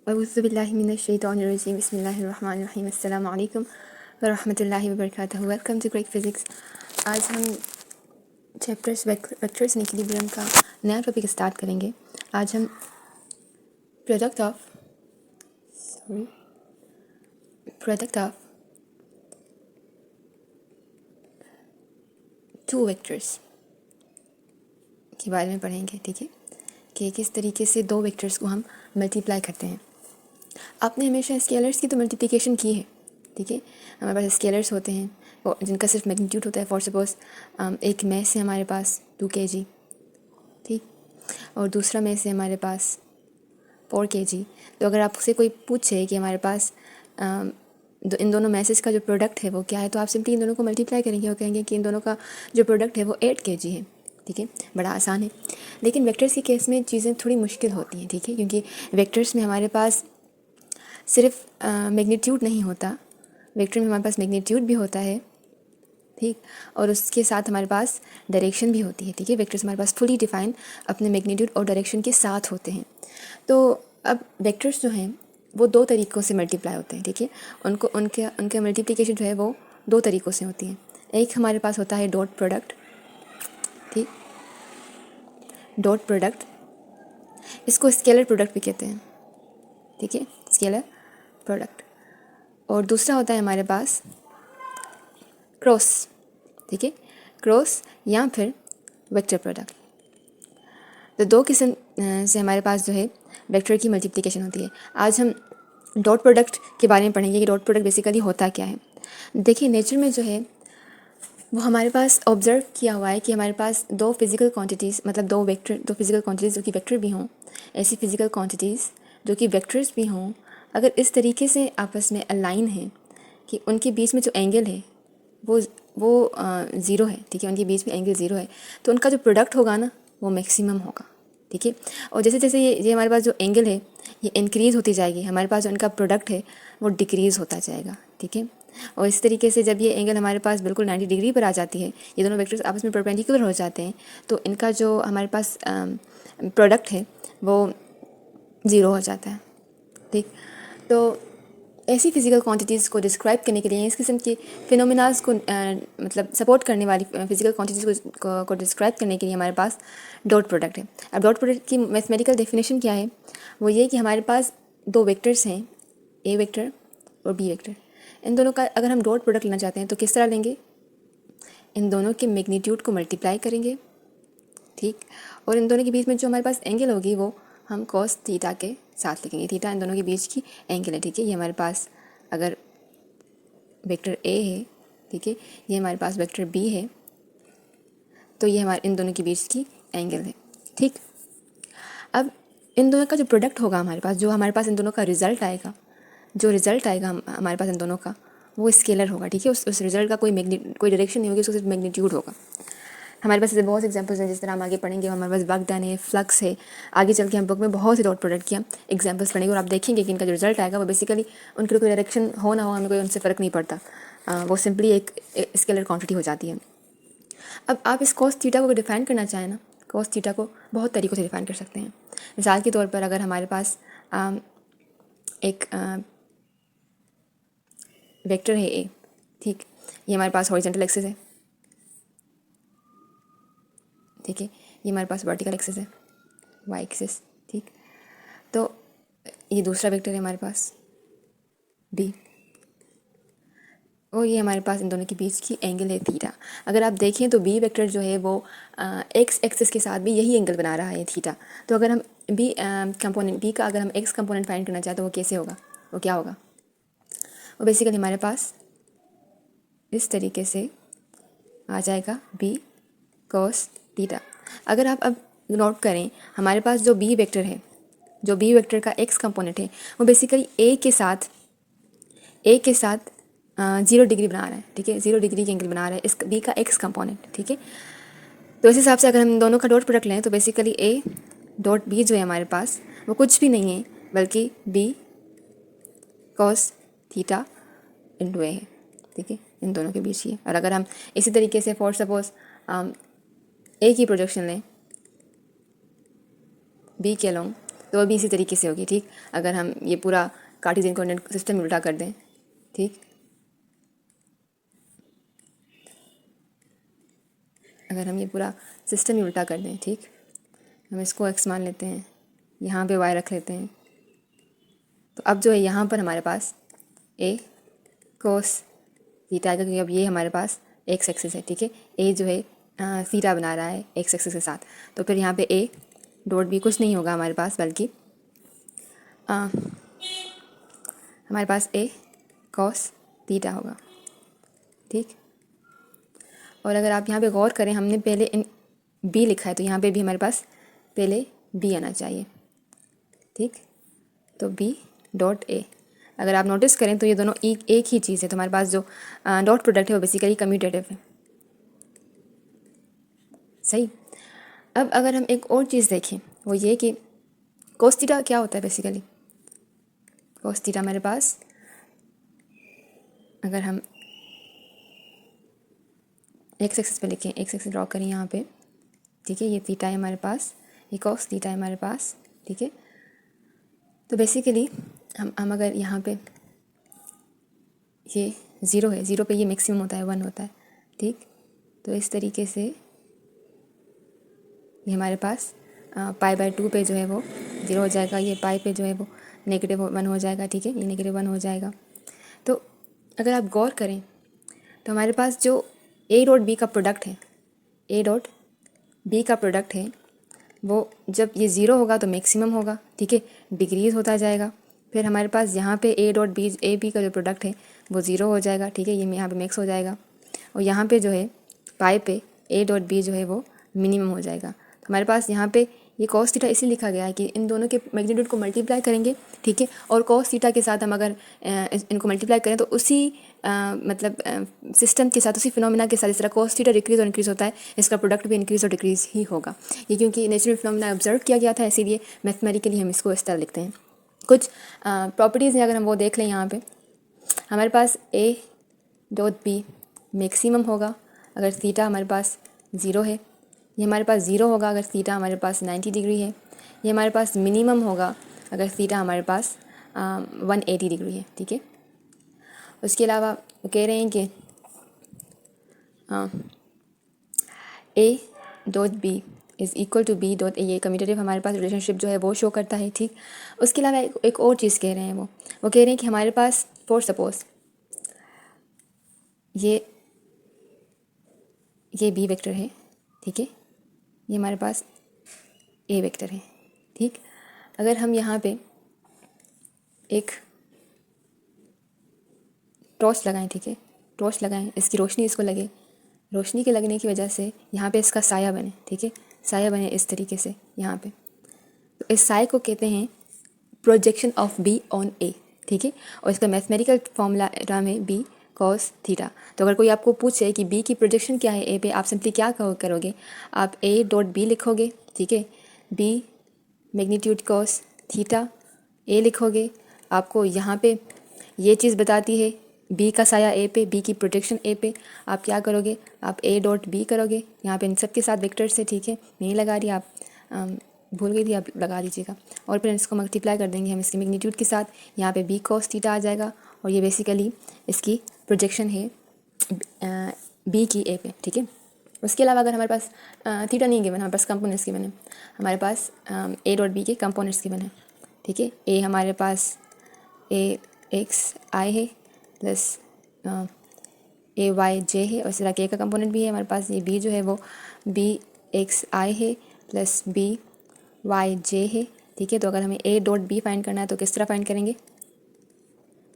औज़ुबिल्लाहिमिनश्शैतानिर्रजीम बिस्मिल्लाहिर्रहमानिर्रहीम अस्सलामु अलैकुम वरहमतुल्लाहि वबरकातुहू। Welcome to Quick Physics. आज हम चैप्टर्स वेक्टर्स एंड इक्विलिब्रियम का नया टॉपिक स्टार्ट करेंगे। आज हम प्रोडक्ट ऑफ टू वेक्टर्स के बारे में पढ़ेंगे, ठीक है, कि किस तरीके से दो वेक्टर्स को हम मल्टीप्लाई करते हैं। आपने हमेशा स्केलर्स की तो मल्टीप्लिकेशन की है, ठीक है। हमारे पास स्केलर्स होते हैं जिनका सिर्फ मैग्नीट्यूड होता है। फॉर सपोज एक मैस है हमारे पास 2 kg, ठीक, और दूसरा मैस है हमारे पास 4 kg। तो अगर आपसे कोई पूछे कि हमारे पास इन दोनों मैसेज का जो प्रोडक्ट है वो क्या है, तो आप सिंपली इन दोनों को मल्टीप्लाई करेंगे और कहेंगे कि इन दोनों का जो प्रोडक्ट है वो 8 kg है, ठीक है। बड़ा आसान है। लेकिन वेक्टर्स के केस में चीज़ें थोड़ी मुश्किल होती हैं, ठीक है, क्योंकि वेक्टर्स में हमारे पास सिर्फ मैग्नीट्यूड नहीं होता, वेक्टर में हमारे पास मैग्नीट्यूड भी होता है, ठीक, और उसके साथ हमारे पास डायरेक्शन भी होती है, ठीक है। वेक्टर्स हमारे पास फुली डिफाइन अपने मैग्नीट्यूड और डायरेक्शन के साथ होते हैं। तो अब वेक्टर्स जो हैं वो दो तरीक़ों से मल्टीप्लाई होते हैं, ठीक है। उनको उनके उनके मल्टीप्लिकेशन जो है वो दो तरीक़ों से होती है। एक हमारे पास होता है डॉट प्रोडक्ट, ठीक, डॉट प्रोडक्ट, इसको स्केलर प्रोडक्ट भी कहते हैं, ठीक है, स्केलर प्रोडक्ट। और दूसरा होता है हमारे पास क्रॉस, ठीक है, क्रॉस या फिर वेक्टर प्रोडक्ट। तो दो किस्म से हमारे पास जो है वेक्टर की मल्टीप्लिकेशन होती है। आज हम डॉट प्रोडक्ट के बारे में पढ़ेंगे कि डॉट प्रोडक्ट बेसिकली होता क्या है। देखिए, नेचर में जो है वो हमारे पास ऑब्जर्व किया हुआ है कि हमारे पास दो फिज़िकल क्वांटिटीज़, मतलब दो फिज़िकल क्वांटिटीज़ जो कि वेक्टर भी हों, ऐसी फिज़िकल क्वांटिटीज़ जो कि वेक्टर्स भी हों, अगर इस तरीके से आपस में अलाइन है कि उनके बीच में जो एंगल है वो ज़ीरो है, ठीक है, उनके बीच में एंगल ज़ीरो है, तो उनका जो प्रोडक्ट होगा ना वो मैक्सिमम होगा, ठीक है। और जैसे जैसे ये हमारे पास जो एंगल है ये इंक्रीज़ होती जाएगी, हमारे पास जो इनका प्रोडक्ट है वो डिक्रीज़ होता जाएगा, ठीक है। और इस तरीके से जब ये एंगल हमारे पास बिल्कुल 90 डिग्री पर आ जाती है, ये दोनों वेक्टर्स आपस में परपेंडिकुलर हो जाते हैं, तो इनका जो हमारे पास प्रोडक्ट है वो ज़ीरो हो जाता है, ठीक। तो ऐसी फिज़िकल क्वांटिटीज़ को डिस्क्राइब करने के लिए, इस किस्म की फिनोमिनाज को मतलब सपोर्ट करने वाली फिज़िकल क्वांटिटीज़ को डिस्क्राइब करने के लिए हमारे पास डॉट प्रोडक्ट है। अब डॉट प्रोडक्ट की मैथमेटिकल डेफिनेशन क्या है, वो ये कि हमारे पास दो वेक्टर्स हैं, ए वेक्टर और बी वेक्टर। इन दोनों का अगर हम डॉट प्रोडक्ट लेना चाहते हैं तो किस तरह लेंगे, इन दोनों के मैग्नीट्यूड को मल्टीप्लाई करेंगे, ठीक, और इन दोनों के बीच में जो हमारे पास एंगल होगी वो हम कॉस थीटा के साथ लिखेंगे। थीटा इन दोनों के बीच की एंगल है, ठीक है। ये हमारे पास अगर वेक्टर ए है, ठीक है, ये हमारे पास वेक्टर बी है, तो ये हमारे इन दोनों के बीच की एंगल है, ठीक। अब इन दोनों का जो प्रोडक्ट होगा हमारे पास, जो हमारे पास इन दोनों का रिजल्ट आएगा, जो रिजल्ट आएगा हमारे पास इन दोनों का, वो स्केलर होगा, ठीक है। उस रिजल्ट का कोई डायरेक्शन नहीं होगी, उसका सिर्फ मैग्नीट्यूड होगा। हमारे पास ऐसे बहुत से एग्जांपल्स हैं, जिस तरह हम आगे पढ़ेंगे। हमारे पास बग डन है, फ्लक्स है, आगे चल के हम बुक में बहुत से डॉट प्रोडक्ट किया एग्जांपल्स पढ़ेंगे और आप देखेंगे कि इनका जो रिजल्ट आएगा वो बेसिकली उनके कोई डायरेक्शन हो ना हो, हमें कोई उनसे फ़र्क नहीं पड़ता, वो सिंपली एक स्केलर क्वांटिटी हो जाती है। अब आप इस कॉस थीटा को डिफ़ाइन करना चाहें ना, कॉस थीटा को बहुत तरीक़ों से डिफ़ाइन कर सकते हैं। मिसाल के तौर पर अगर हमारे पास एक वेक्टर है ए, ठीक, ये हमारे पास हॉरिजॉन्टल एक्सिस है, ठीक है, ये हमारे पास वर्टिकल एक्सिस है, वाई एक्सिस, ठीक। तो ये दूसरा वेक्टर है हमारे पास बी, और ये हमारे पास इन दोनों के बीच की एंगल है थीटा। अगर आप देखें तो बी वेक्टर जो है वो एक्स एक्सिस के साथ भी यही एंगल बना रहा है थीटा। तो अगर हम बी कंपोनेंट बी का अगर हम एक्स कंपोनेंट फाइंड करना चाहें तो वो कैसे होगा, वो क्या होगा, वो बेसिकली हमारे पास इस तरीके से आ जाएगा बी कॉस थीटा। अगर आप अब नोट करें, हमारे पास जो बी वेक्टर है, जो बी वेक्टर का एक्स कंपोनेंट है, वो बेसिकली ए के साथ 0 डिग्री बना रहा है, ठीक है, 0 डिग्री की एंगल बना रहा है इस बी का एक्स कंपोनेंट, ठीक है। तो इस हिसाब से अगर हम दोनों का डॉट प्रोडक्ट लें तो बेसिकली ए डॉट बी जो है हमारे पास वो कुछ भी नहीं है बल्कि बी कॉस थीटा इंटू ए है, ठीक है, इन दोनों के बीच ही। और अगर हम इसी तरीके से फॉर सपोज ए की प्रोजेक्शन लें बी के अलोंग, तो वो भी इसी तरीके से होगी, ठीक। अगर हम ये पूरा कार्टेशियन कोऑर्डिनेट सिस्टम उल्टा कर दें, ठीक, अगर हम ये पूरा सिस्टम ही उल्टा कर दें, ठीक, हम इसको x मान लेते हैं, यहाँ पे y रख लेते हैं, तो अब जो है यहाँ पर हमारे पास a कोस थीटा आएगा, क्योंकि अब ये हमारे पास x एक्सिस है, ठीक है। a जो है थीटा बना रहा है x एक्सिस के साथ, तो फिर यहाँ पे a डॉट b कुछ नहीं होगा हमारे पास, बल्कि हमारे पास a कॉस थीटा होगा, ठीक। और अगर आप यहाँ पे गौर करें, हमने पहले इन b लिखा है, तो यहाँ पे भी हमारे पास पहले b आना चाहिए, ठीक। तो b डॉट a, अगर आप नोटिस करें तो ये दोनों एक ही चीज़ है, तो हमारे पास जो डॉट प्रोडक्ट है वो बेसिकली कम्यूटेटिव है, सही। अब अगर हम एक और चीज़ देखें, वो ये कि कोस थीटा क्या होता है बेसिकली। कोस थीटा हमारे पास, अगर हम एक्स एक्सिस पे लिखें, एक्स एक्सिस ड्रॉ करें यहाँ पे, ठीक है, ये थीटा है हमारे पास, ये कॉस थीटा है हमारे पास, ठीक है। तो बेसिकली हम अगर यहाँ पे ये ज़ीरो है, ज़ीरो पे ये मैक्सिमम होता है, 1 होता है, ठीक। तो इस तरीके से ये हमारे पास π/2 पे जो है वो 0 हो जाएगा, ये पाई पे जो है वो -1 हो जाएगा, ठीक है, ये -1 हो जाएगा। तो अगर आप गौर करें तो हमारे पास जो a डॉट b का प्रोडक्ट है, a डॉट b का प्रोडक्ट है, वो जब ये 0 होगा तो मैक्सिमम होगा, ठीक है, डिक्रीज़ होता जाएगा। फिर हमारे पास यहाँ पे a डॉट b का जो प्रोडक्ट है वो 0 हो जाएगा, ठीक है, ये यहाँ पे मैक्स हो जाएगा। और यहाँ पे जो है पाई पे a डॉट b जो है वो मिनिमम हो जाएगा। तो हमारे पास यहाँ पे ये कॉस थीटा इसलिए लिखा गया है कि इन दोनों के मैग्नीट्यूड को मल्टीप्लाई करेंगे, ठीक है, और कॉस थीटा के साथ हम अगर इनको मल्टीप्लाई करें तो उसी मतलब सिस्टम के साथ, उसी फिनोमिना के साथ, जिस तरह कॉस थीटा डिक्रीज और इंक्रीज़ होता है, इसका प्रोडक्ट भी इंक्रीज़ और डिक्रीज़ ही होगा। ये क्योंकि नेचुरल फिनोमिना ऑब्जर्व किया गया था, इसीलिए मैथमेटिकली हम इसको इस तरह लिखते हैं। कुछ प्रॉपर्टीज़ हैं, अगर हम वो देख लें, यहाँ पे हमारे पास a डॉट b मैक्सिमम होगा अगर थीटा हमारे पास 0 है, ये हमारे पास 0 होगा अगर थीटा हमारे पास 90 डिग्री है, ये हमारे पास मिनिमम होगा अगर थीटा हमारे पास 180 डिग्री है, ठीक है। उसके अलावा वो कह रहे हैं कि a dot b is equal to b dot a, ये कम्यूटेटिव हमारे पास रिलेशनशिप जो है वो शो करता है, ठीक। उसके अलावा एक और चीज़ कह रहे हैं, वो कह रहे हैं कि हमारे पास फॉर सपोज ये b वेक्टर है, ठीक है, ये हमारे पास a वेक्टर है, ठीक। अगर हम यहाँ पे एक टॉर्च लगाएं, ठीक है, टॉर्च लगाएं, इसकी रोशनी इसको लगे, रोशनी के लगने की वजह से यहाँ पे इसका साया बने, ठीक है, साया बने इस तरीके से यहाँ पे, तो इस साए को कहते हैं projection of b on a, ठीक है। और इसका मैथमेटिकल फॉर्मूला में b कॉस थीटा। तो अगर कोई आपको पूछे कि b की प्रोजेक्शन क्या है a पे, आप सिंपली क्या करोगे, आप a डॉट b लिखोगे, ठीक है, b magnitude cos theta a लिखोगे। आपको यहाँ पे ये चीज़ बताती है b का साया a पे, b की प्रोजेक्शन a पे, आप क्या करोगे, आप a डॉट b करोगे। यहाँ पे इन सब के साथ वेक्टर से, ठीक है, नहीं लगा रही, आप भूल गई थी, आप लगा दीजिएगा। और फिर इसको मल्टीप्लाई कर देंगे हम इसकी मैग्नीट्यूड के साथ, यहाँ पे b कॉस थीटा आ जाएगा, और ये बेसिकली इसकी प्रोजेक्शन है b की a पे, ठीक है। उसके अलावा अगर हमारे पास थीटा नहीं गिवन, हमारे पास कंपोनेंट्स गिवन है, हमारे पास a डॉट b के कंपोनेंट्स गिवन है, ठीक है। a हमारे पास a x i है प्लस a y j है, और इस तरह के का कंपोनेंट भी है हमारे पास। ये b जो है वो b x i है प्लस b y j है, ठीक है। तो अगर हमें a डॉट b फाइंड करना है तो किस तरह फाइंड करेंगे,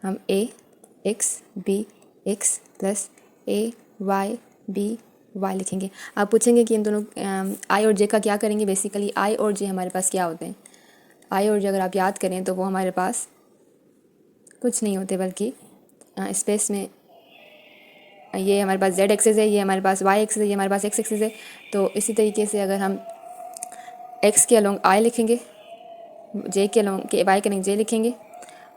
हम a x b x plus a y b y लिखेंगे। आप पूछेंगे कि इन दोनों i और j का क्या करेंगे। बेसिकली i और j हमारे पास क्या होते हैं, i और j अगर आप याद करें तो वो हमारे पास कुछ नहीं होते, बल्कि स्पेस में ये हमारे पास z एक्सिस है, ये हमारे पास y एक्सिस है, ये हमारे पास x एक्सिस है। तो इसी तरीके से अगर हम x के अलोंग i लिखेंगे, j के अलोंग के y के अलोंग j लिखेंगे,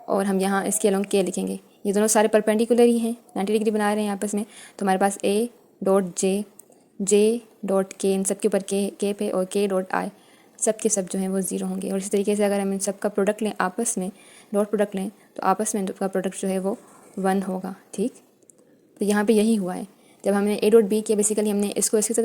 और हम यहाँ इसके अलोंग k लिखेंगे, ये दोनों सारे परपेंडिकुलर ही हैं, 90 डिग्री बना रहे हैं आपस में। तो हमारे पास a dot j dot k, इन सब के ऊपर k पे, और k डॉट i सब के सब जो हैं वो ज़ीरो होंगे। और इसी तरीके से अगर हम इन सब का प्रोडक्ट लें आपस में, डॉट प्रोडक्ट लें, तो आपस में इन सबका प्रोडक्ट जो है वो 1 होगा। ठीक, तो यहाँ पे यही हुआ है। जब हमने ए डॉट बी किया, बेसिकली हमने इसको इसके साथ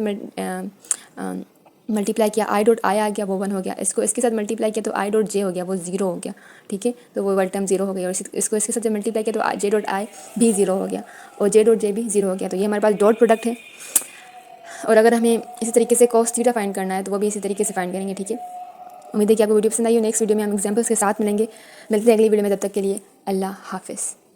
मल्टीप्लाई किया, आई डॉट आई आ गया, वो 1 हो गया। इसको इसके साथ मल्टीप्लाई किया तो आई डॉट जे हो गया, वो 0 हो गया। ठीक है, तो वो वाला टर्म 0 हो गया। और इसको इसके साथ जब मल्टीप्लाई किया तो जे डॉट आई भी 0 हो गया और जे डॉट जे भी 0 हो गया। तो ये हमारे पास डॉट प्रोडक्ट है। और अगर हमें इसी तरीके से कॉस थीटा फाइंड करना है तो वो भी इसी तरीके से फाइंड करेंगे। ठीक है, उम्मीद है कि आपको वीडियो पसंद आई हो। नेक्स्ट वीडियो में हम एग्जाम्पल्स के साथ मिलते हैं अगली वीडियो में। तब तक के लिए अल्लाह हाफिज़।